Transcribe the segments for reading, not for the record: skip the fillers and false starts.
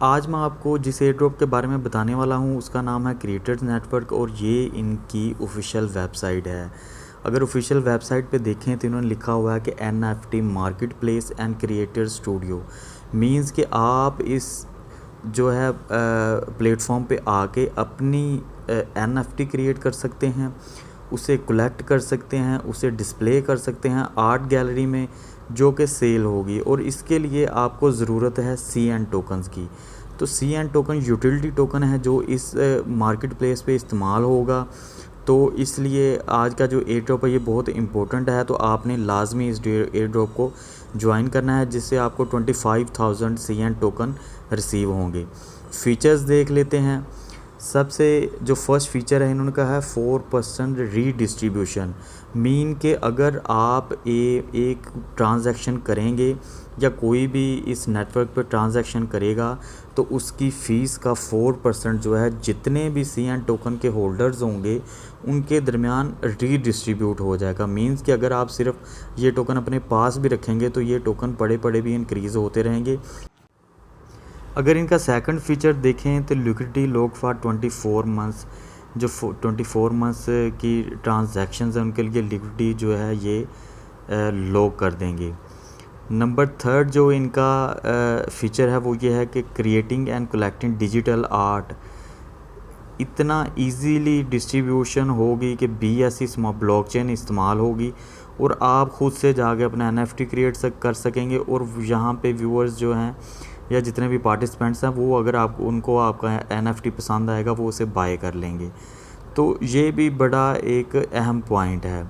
आज मैं आपको जिस एयर ड्रॉप के बारे में बताने वाला हूँ उसका नाम है क्रिएटर्स नेटवर्क और ये इनकी ऑफिशियल वेबसाइट है। अगर ऑफिशियल वेबसाइट पे देखें तो इन्होंने लिखा हुआ है कि NFT market place and creator studio. Means कि आप इस जो है प्लेटफॉर्म पे आके अपनी NFT क्रिएट कर सकते हैं, उसे कलेक्ट कर सकते हैं, उसे डिस्प्ले कर सकते हैं आर्ट गैलरी में जो कि सेल होगी। और इसके लिए आपको ज़रूरत है CN टोकन्स की। तो CN टोकन यूटिलिटी टोकन है जो इस मार्केट प्लेस पे इस्तेमाल होगा। तो इसलिए आज का जो एयर ड्रॉप है ये बहुत इंपॉर्टेंट है। तो आपने लाजमी इस एयर ड्रॉप को ज्वाइन करना है जिससे आपको 25,000 CN टोकन रिसीव होंगे। फ़ीचर्स देख लेते हैं। सबसे जो फर्स्ट फीचर है इन्होंने कहा है 4% रीडिस्ट्रीब्यूशन। मीन के अगर आप एक ट्रांजैक्शन करेंगे या कोई भी इस नेटवर्क पर ट्रांजैक्शन करेगा तो उसकी फ़ीस का 4% जो है जितने भी CN टोकन के होल्डर्स होंगे उनके दरमियान रीडिस्ट्रीब्यूट हो जाएगा। मींस कि अगर आप सिर्फ ये टोकन अपने पास भी रखेंगे तो ये टोकन पड़े पड़े भी इंक्रीज़ होते रहेंगे। अगर इनका सेकंड फीचर देखें तो लिक्विडिटी लॉक फॉर 24 मंथ्स। जो 24 मंथ्स की ट्रांजैक्शंस हैं उनके लिए लिक्विडिटी जो है ये लॉक कर देंगे। नंबर थर्ड जो इनका फीचर है वो ये है कि creating and collecting digital art. इतना इजीली डिस्ट्रीब्यूशन होगी कि BSC ब्लॉकचेन इस्तेमाल होगी और आप ख़ुद से जाके अपना NFT क्रिएट कर सकेंगे। और यहाँ पे व्यूअर्स जो हैं या जितने भी पार्टिसिपेंट्स हैं वो अगर उनको आपका NFT पसंद आएगा वो उसे बाय कर लेंगे। तो ये भी बड़ा एक अहम पॉइंट है।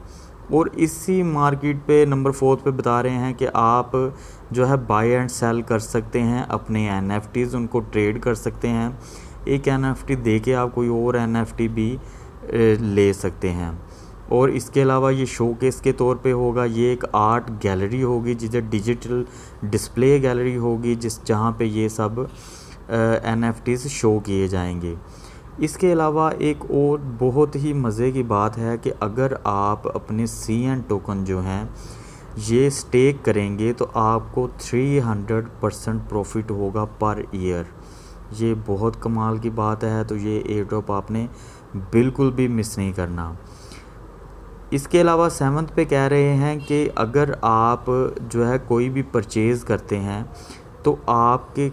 और इसी मार्केट पे नंबर 4 पे बता रहे हैं कि आप जो है बाय एंड सेल कर सकते हैं अपने NFTs, उनको ट्रेड कर सकते हैं। एक NFT दे के आप कोई और NFT भी ले सकते हैं। और इसके अलावा ये शोकेस के तौर पे होगा। ये एक आर्ट गैलरी होगी जिसे डिजिटल डिस्प्ले गैलरी होगी जहाँ पे ये सब NFTs शो किए जाएंगे। इसके अलावा एक और बहुत ही मज़े की बात है कि अगर आप अपने CN टोकन जो हैं ये स्टेक करेंगे तो आपको 300% प्रॉफिट होगा पर ईयर। ये बहुत कमाल की बात है। तो ये एयर ड्रॉप आपने बिल्कुल भी मिस नहीं करना। इसके अलावा 7th पे कह रहे हैं कि अगर आप जो है कोई भी परचेज़ करते हैं तो आपके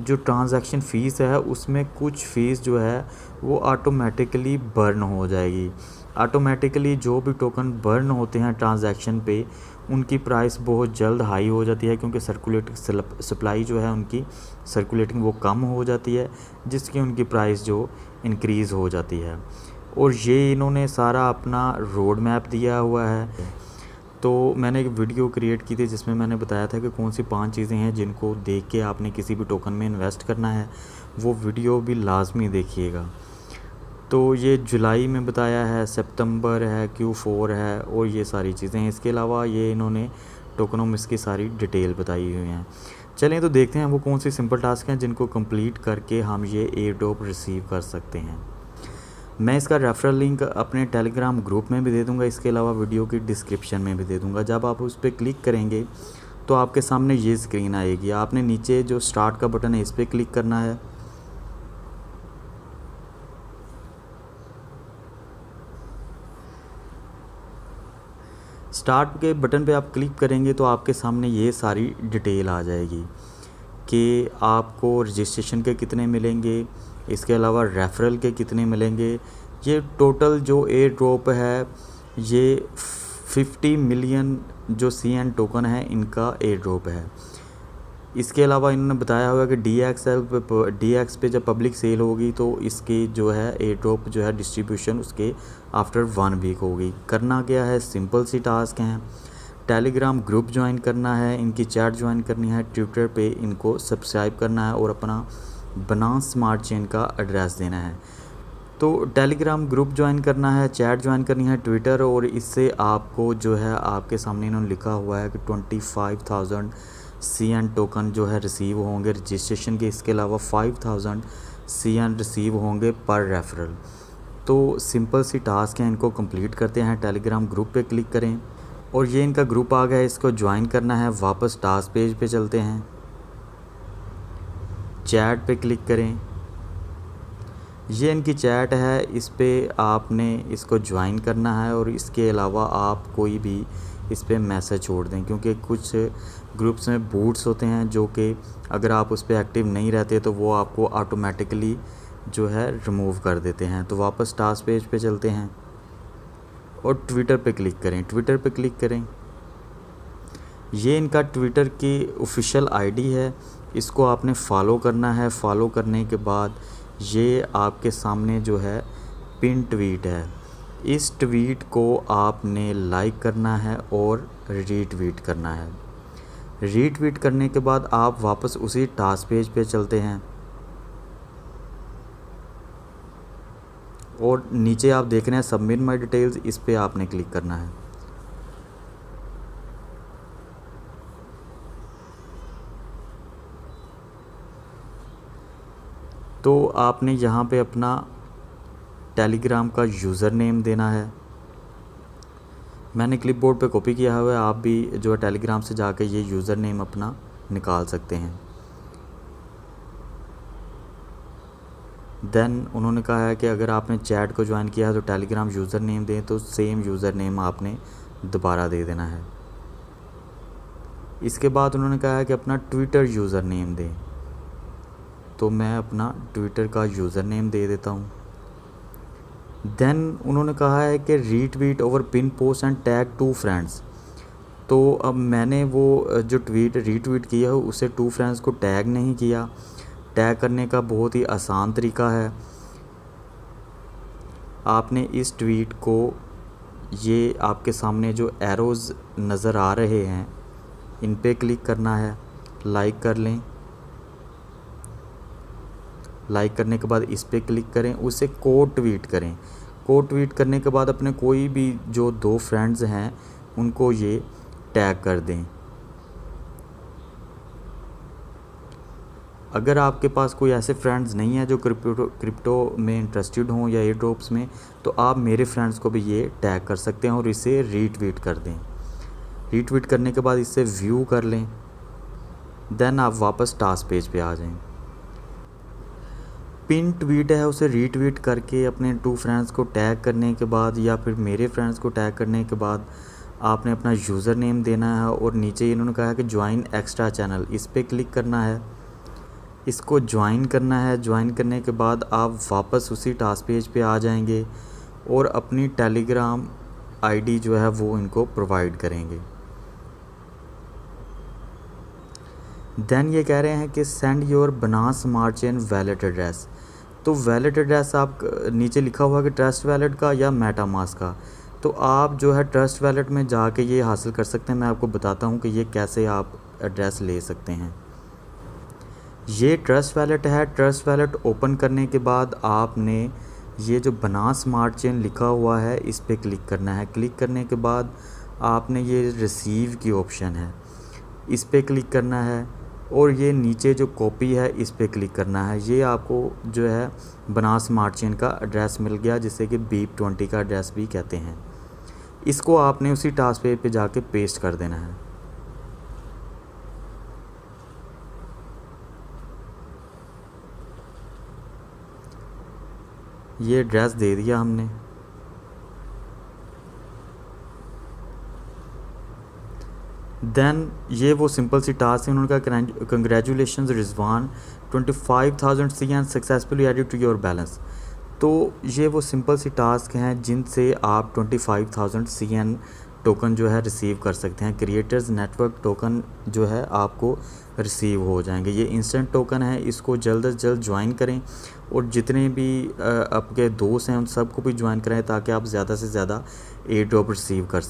जो ट्रांजैक्शन फ़ीस है उसमें कुछ फ़ीस जो है वो ऑटोमेटिकली बर्न हो जाएगी। ऑटोमेटिकली जो भी टोकन बर्न होते हैं ट्रांजैक्शन पे उनकी प्राइस बहुत जल्द हाई हो जाती है क्योंकि सर्कुलेटिंग सप्लाई जो है उनकी सर्कुलेटिंग वो कम हो जाती है जिसकी उनकी प्राइस जो इंक्रीज़ हो जाती है। और ये इन्होंने सारा अपना रोड मैप दिया हुआ है। तो मैंने एक वीडियो क्रिएट की थी जिसमें मैंने बताया था कि कौन सी 5 चीज़ें हैं जिनको देख के आपने किसी भी टोकन में इन्वेस्ट करना है। वो वीडियो भी लाजमी देखिएगा। तो ये जुलाई में बताया है, सितंबर है, Q4 है और ये सारी चीज़ें हैं। इसके अलावा ये इन्होंने टोकनोमिक्स की सारी डिटेल बताई हुई हैं। चलें तो देखते हैं वो कौन सी सिंपल टास्क हैं जिनको कंप्लीट करके हम ये एयर ड्रॉप रिसीव कर सकते हैं। मैं इसका रेफरल लिंक अपने टेलीग्राम ग्रुप में भी दे दूंगा। इसके अलावा वीडियो की डिस्क्रिप्शन में भी दे दूंगा। जब आप उस पर क्लिक करेंगे तो आपके सामने ये स्क्रीन आएगी। आपने नीचे जो स्टार्ट का बटन है इस पर क्लिक करना है। स्टार्ट के बटन पे आप क्लिक करेंगे तो आपके सामने ये सारी डिटेल आ जाएगी कि आपको रजिस्ट्रेशन के कितने मिलेंगे, इसके अलावा रेफरल के कितने मिलेंगे। ये टोटल जो एयर ड्रॉप है ये 50 मिलियन जो CN टोकन है इनका एयर ड्रॉप है। इसके अलावा इन्होंने बताया हुआ कि DX पे जब पब्लिक सेल होगी तो इसकी जो है एयर ड्रॉप जो है डिस्ट्रीब्यूशन उसके आफ्टर 1 वीक होगी। करना क्या है, सिंपल सी टास्क हैं। टेलीग्राम ग्रुप ज्वाइन करना है, इनकी चैट ज्वाइन करनी है, ट्विटर पे इनको सब्सक्राइब करना है और अपना बनास स्मार्ट चेन का एड्रेस देना है। तो टेलीग्राम ग्रुप ज्वाइन करना है, चैट ज्वाइन करनी है, ट्विटर, और इससे आपको जो है आपके सामने इन्होंने लिखा हुआ है कि 25,000 CN टोकन जो है रिसीव होंगे रजिस्ट्रेशन के। इसके अलावा 5,000 CN रिसीव होंगे पर रेफरल। तो सिंपल सी टास्क है, इनको कंप्लीट करते हैं। टेलीग्राम ग्रुप पे क्लिक करें और ये इनका ग्रुप आ गया है, इसको ज्वाइन करना है। वापस टास्क पेज पे चलते हैं। चैट पे क्लिक करें। ये इनकी चैट है, इस पे आपने इसको ज्वाइन करना है और इसके अलावा आप कोई भी इस पे मैसेज छोड़ दें, क्योंकि कुछ ग्रुप्स में बूट्स होते हैं जो कि अगर आप उस पर एक्टिव नहीं रहते तो वो आपको ऑटोमेटिकली जो है रिमूव कर देते हैं। तो वापस टास्क पेज पे चलते हैं और ट्विटर पे क्लिक करें। ट्विटर पे क्लिक करें, ये इनका ट्विटर की ऑफिशियल आईडी है, इसको आपने फॉलो करना है। फॉलो करने के बाद ये आपके सामने जो है पिन ट्वीट है, इस ट्वीट को आपने लाइक करना है और रीट्वीट करना है। रीट्वीट करने के बाद आप वापस उसी टास्क पेज पे चलते हैं और नीचे आप देख रहे हैं सबमिट माय डिटेल्स, इस पे आपने क्लिक करना है। तो आपने यहाँ पे अपना टेलीग्राम का यूज़र नेम देना है। मैंने क्लिपबोर्ड पे कॉपी किया हुआ है, आप भी जो है टेलीग्राम से जाके ये यूज़र नेम अपना निकाल सकते हैं। देन उन्होंने कहा है कि अगर आपने चैट को ज्वाइन किया है तो टेलीग्राम यूज़र नेम दें, तो सेम यूज़र नेम आपने दोबारा दे देना है। इसके बाद उन्होंने कहा है कि अपना ट्विटर यूज़र नेम दें, तो मैं अपना ट्विटर का यूज़र नेम दे देता हूँ। देन उन्होंने कहा है कि retweet over pin post and tag 2 friends. तो अब मैंने वो जो ट्वीट रीट्वीट किया है उसे 2 फ्रेंड्स को टैग नहीं किया। टैग करने का बहुत ही आसान तरीका है, आपने इस ट्वीट को, ये आपके सामने जो एरोज़ नज़र आ रहे हैं इन पे क्लिक करना है, लाइक कर लें। लाइक करने के बाद इस पे क्लिक करें, उसे कोड ट्वीट करें। कोड ट्वीट करने के बाद अपने कोई भी जो 2 फ्रेंड्स हैं उनको ये टैग कर दें। अगर आपके पास कोई ऐसे फ्रेंड्स नहीं है जो क्रिप्टो में इंटरेस्टेड हों या एयर ड्रॉप्स में, तो आप मेरे फ्रेंड्स को भी ये टैग कर सकते हैं और इसे रीट्वीट कर दें। रीट्वीट करने के बाद इसे व्यू कर लें, देन आप वापस टास्क पेज पे आ जाएं। पिन ट्वीट है उसे रीट्वीट करके अपने 2 फ्रेंड्स को टैग करने के बाद या फिर मेरे फ्रेंड्स को टैग करने के बाद आपने अपना यूज़र नेम देना है और नीचे इन्होंने कहा है कि ज्वाइन एक्स्ट्रा चैनल, इस पे क्लिक करना है, इसको ज्वाइन करना है। ज्वाइन करने के बाद आप वापस उसी टास्क पेज पे आ जाएंगे और अपनी टेलीग्राम आईडी जो है वो इनको प्रोवाइड करेंगे। देन ये कह रहे हैं कि send your Banas smart chain wallet address. तो वैलेट एड्रेस आप नीचे लिखा हुआ कि ट्रस्ट वैलेट का या मेटामास्क का, तो आप जो है ट्रस्ट वैलेट में जाके ये हासिल कर सकते हैं। मैं आपको बताता हूँ कि ये कैसे आप एड्रेस ले सकते हैं। ये ट्रस्ट वैलेट है। ट्रस्ट वैलेट ओपन करने के बाद आपने ये जो बनास स्मार्ट चेन लिखा हुआ है इस पे क्लिक करना है। क्लिक करने के बाद आपने ये रिसीव की ऑप्शन है, इस पे क्लिक करना है और ये नीचे जो कॉपी है इस पे क्लिक करना है। ये आपको जो है बनास स्मार्ट चेन का एड्रेस मिल गया, जिसे कि बीप 20 का एड्रेस भी कहते हैं। इसको आपने उसी टास्क पेज पे जाके पेस्ट कर देना है। ये एड्रेस दे दिया हमने। देन ये वो सिंपल सी टास्क है। उन्होंने कहा congratulations Rizwan, 25,000 CN successfully added to your balance. तो ये वो सिंपल सी टास्क हैं जिनसे आप 25,000 CN टोकन जो है रिसीव कर सकते हैं। क्रिएटर्स नेटवर्क टोकन जो है आपको रिसीव हो जाएंगे। ये इंस्टेंट टोकन है, इसको जल्द से जल्द ज्वाइन करें और जितने भी आपके दोस्त हैं उन सबको भी ज्वाइन करें ताकि आप ज़्यादा से ज़्यादा एयर ड्रॉप रिसीव कर